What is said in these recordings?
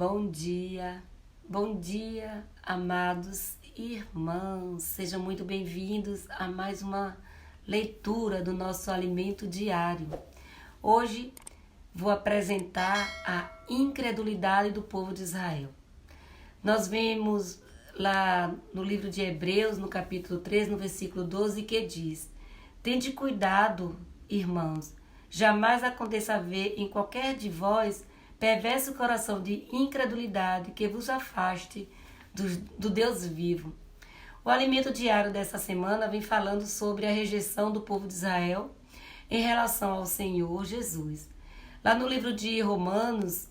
Bom dia, amados irmãos. Sejam muito bem-vindos a mais uma leitura do nosso alimento diário. Hoje vou apresentar a incredulidade do povo de Israel. Nós vemos lá no livro de Hebreus, no capítulo 3, no versículo 12, que diz: Tende cuidado, irmãos, jamais aconteça haver em qualquer de vós perverso coração de incredulidade que vos afaste do Deus vivo. O alimento diário dessa semana vem falando sobre a rejeição do povo de Israel em relação ao Senhor Jesus. Lá no livro de Romanos,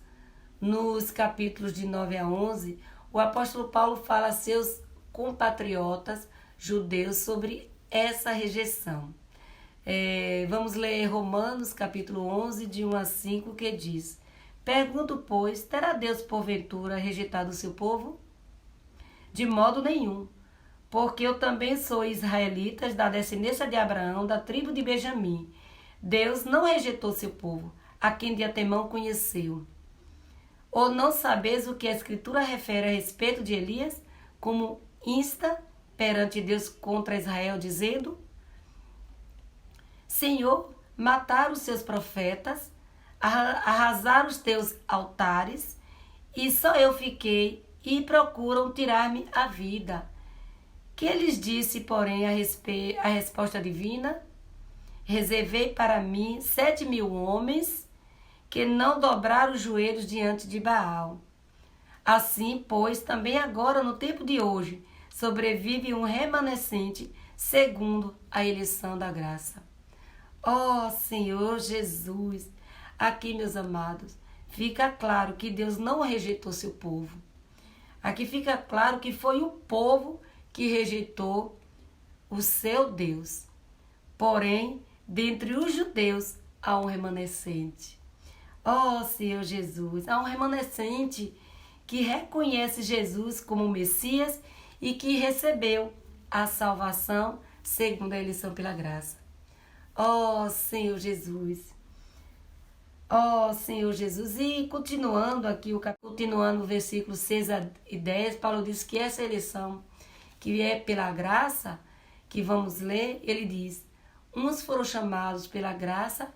nos capítulos de 9 a 11, o apóstolo Paulo fala a seus compatriotas judeus sobre essa rejeição. Vamos ler Romanos capítulo 11, de 1 a 5, que diz: Pergunto, pois, terá Deus porventura rejeitado o seu povo? De modo nenhum, porque eu também sou israelita, da descendência de Abraão, da tribo de Benjamim. Deus não rejeitou seu povo, a quem de antemão conheceu. Ou não sabeis o que a Escritura refere a respeito de Elias, como insta perante Deus contra Israel, dizendo: Senhor, mataram os seus profetas, arrasaram os teus altares, e só eu fiquei, e procuram tirar-me a vida. Que lhes disse, porém, a resposta divina? Reservei para mim 7.000 homens que não dobraram os joelhos diante de Baal. Assim, pois, também agora, no tempo de hoje, sobrevive um remanescente segundo a eleição da graça. Ó Senhor Jesus! Aqui, meus amados, fica claro que Deus não rejeitou seu povo. Aqui fica claro que foi o povo que rejeitou o seu Deus. Porém, dentre os judeus há um remanescente. Ó Senhor Jesus, há um remanescente que reconhece Jesus como Messias e que recebeu a salvação segundo a eleição pela graça. Ó Senhor Jesus! Ó Senhor Jesus! E continuando aqui, continuando o versículo 6 e 10, Paulo diz que essa eleição, que é pela graça, que vamos ler, ele diz: uns foram chamados pela graça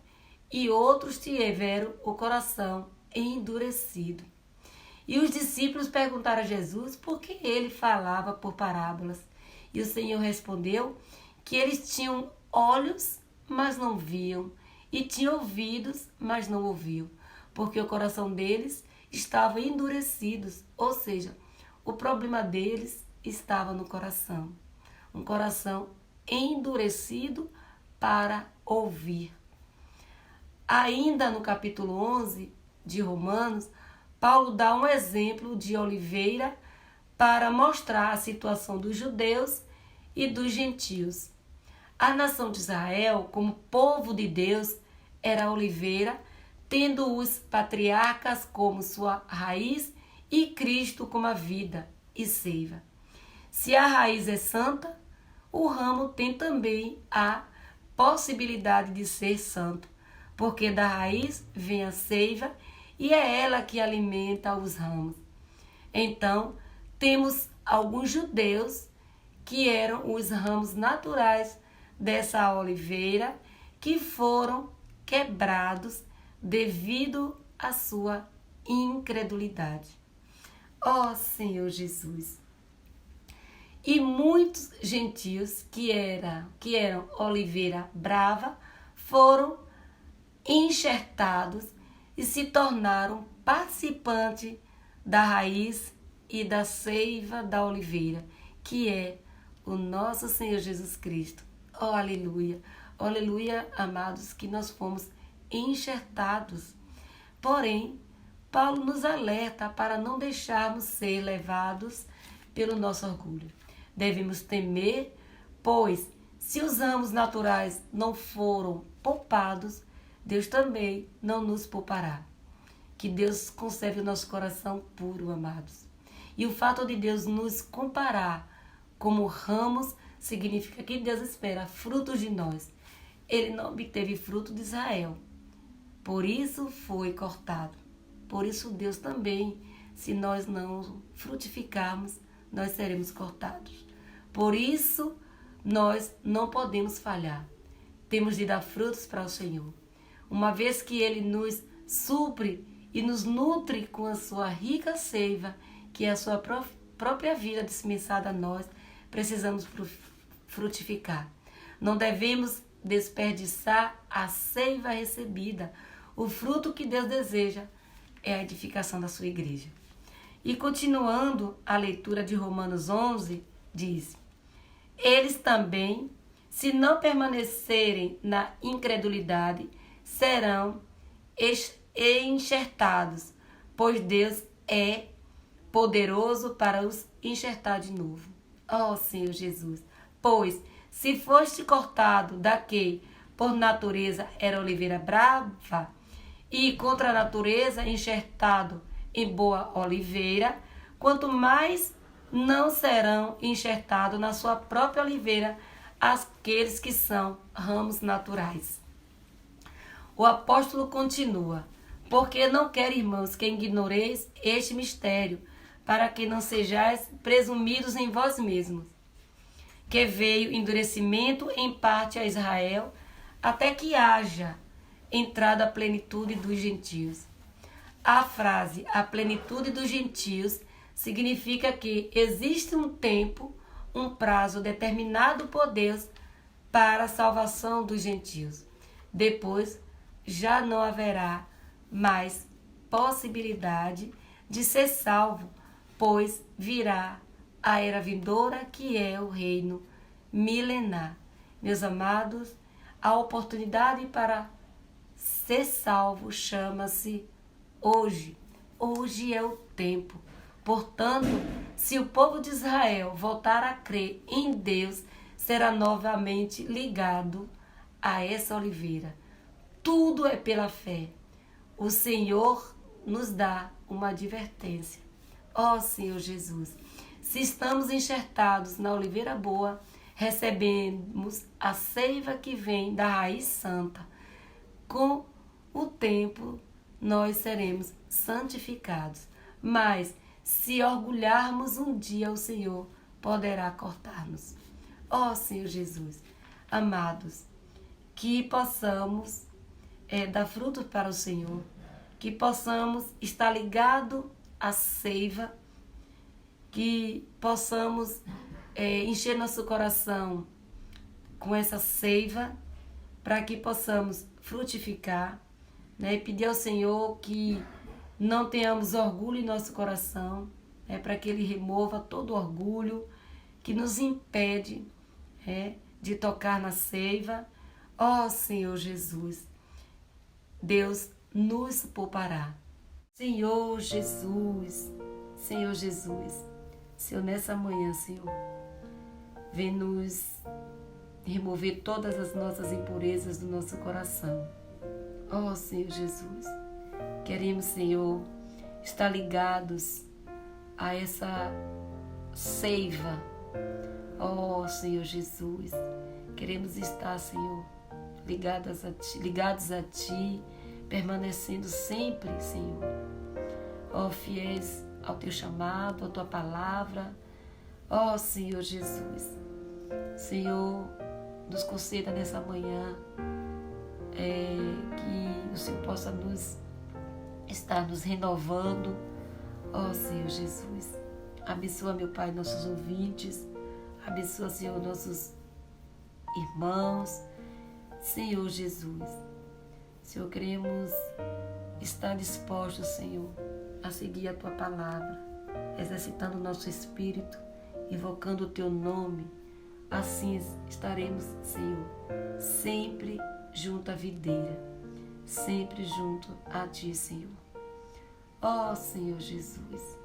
e outros tiveram o coração endurecido. E os discípulos perguntaram a Jesus por que ele falava por parábolas. E o Senhor respondeu que eles tinham olhos, mas não viam, e tinham ouvidos, mas não ouviam, porque o coração deles estava endurecido, ou seja, o problema deles estava no coração, um coração endurecido para ouvir. Ainda no capítulo 11 de Romanos, Paulo dá um exemplo de oliveira para mostrar a situação dos judeus e dos gentios. A nação de Israel, como povo de Deus, era a oliveira, tendo os patriarcas como sua raiz e Cristo como a vida e seiva. Se a raiz é santa, o ramo tem também a possibilidade de ser santo, porque da raiz vem a seiva e é ela que alimenta os ramos. Então, temos alguns judeus que eram os ramos naturais dessa oliveira, que foram quebrados devido à sua incredulidade. Ó Senhor Jesus! E muitos gentios que eram oliveira brava foram enxertados e se tornaram participantes da raiz e da seiva da oliveira, que é o nosso Senhor Jesus Cristo. Oh, aleluia! Aleluia, amados, que nós fomos enxertados. Porém, Paulo nos alerta para não deixarmos ser levados pelo nosso orgulho. Devemos temer, pois, se os ramos naturais não foram poupados, Deus também não nos poupará. Que Deus conserve o nosso coração puro, amados. E o fato de Deus nos comparar como ramos significa que Deus espera frutos de nós. Ele não obteve fruto de Israel. Por isso foi cortado. Por isso Deus também se nós não frutificarmos, nós seremos cortados. Por isso, nós não podemos falhar. Temos de dar frutos para o Senhor. Uma vez que Ele nos supre e nos nutre com a sua rica seiva, que é a sua própria vida dispensada a nós, precisamos frutificar. Não devemos desperdiçar a seiva recebida. O fruto que Deus deseja é a edificação da sua igreja. E continuando a leitura de Romanos 11, diz: eles também, se não permanecerem na incredulidade, serão enxertados, pois Deus é poderoso para os enxertar de novo. Ó Senhor Jesus, pois se foste cortado da que por natureza era oliveira brava, e contra a natureza enxertado em boa oliveira, quanto mais não serão enxertados na sua própria oliveira aqueles que são ramos naturais. O apóstolo continua: porque não quero, irmãos, que ignoreis este mistério, para que não sejais presumidos em vós mesmos, que veio endurecimento em parte a Israel, até que haja entrada a plenitude dos gentios. A frase "a plenitude dos gentios" significa que existe um tempo, um prazo determinado por Deus para a salvação dos gentios. Depois, já não haverá mais possibilidade de ser salvo, pois virá a era vindoura, que é o reino milenar. Meus amados, a oportunidade para ser salvo chama-se hoje. Hoje é o tempo. Portanto, se o povo de Israel voltar a crer em Deus, será novamente ligado a essa oliveira. Tudo é pela fé. O Senhor nos dá uma advertência. Ó Senhor Jesus, se estamos enxertados na oliveira boa, recebemos a seiva que vem da raiz santa. Com o tempo, nós seremos santificados. Mas, se orgulharmos um dia, o Senhor poderá cortar-nos. Ó Senhor Jesus, amados, que possamos dar frutos para o Senhor, que possamos estar ligados à seiva, que possamos encher nosso coração com essa seiva, para que possamos frutificar, né? E pedir ao Senhor que não tenhamos orgulho em nosso coração, para que Ele remova todo orgulho que nos impede de tocar na seiva. Ó Senhor Jesus, Deus nos poupará. Senhor Jesus, Senhor Jesus, Senhor, nessa manhã, Senhor, vem nos remover todas as nossas impurezas do nosso coração. Ó Senhor Jesus, queremos, Senhor, estar ligados a essa seiva. Ó Senhor Jesus, queremos estar, Senhor, ligados a Ti, permanecendo sempre, Senhor, ó, fiéis ao Teu chamado, à Tua palavra. Ó Senhor Jesus, Senhor, nos conceda nessa manhã que o Senhor possa estar nos renovando. Ó Senhor Jesus, abençoa, meu Pai, nossos ouvintes, abençoa, Senhor, nossos irmãos. Senhor Jesus, Senhor, queremos estar dispostos, Senhor, a seguir a Tua palavra, exercitando o nosso espírito, invocando o Teu nome. Assim estaremos, Senhor, sempre junto à videira, sempre junto a Ti, Senhor. Ó Senhor Jesus,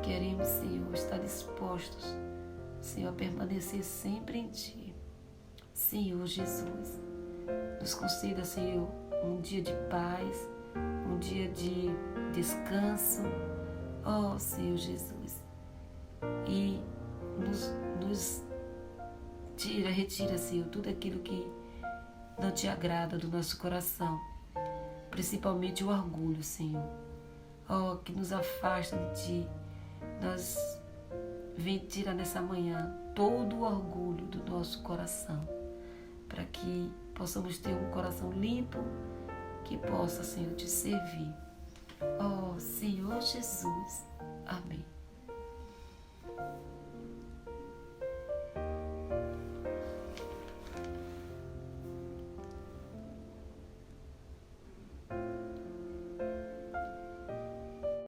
queremos, Senhor, estar dispostos, Senhor, a permanecer sempre em Ti. Senhor Jesus, nos conceda, Senhor, um dia de paz, um dia de descanso. Ó Senhor Jesus, e nos retira, Senhor, tudo aquilo que não Te agrada do nosso coração, principalmente o orgulho, Senhor. que nos afasta de Ti. Nós vem tirar nessa manhã todo o orgulho do nosso coração, para que possamos ter um coração limpo, que possa, Senhor, Te servir. Senhor Jesus. Amém.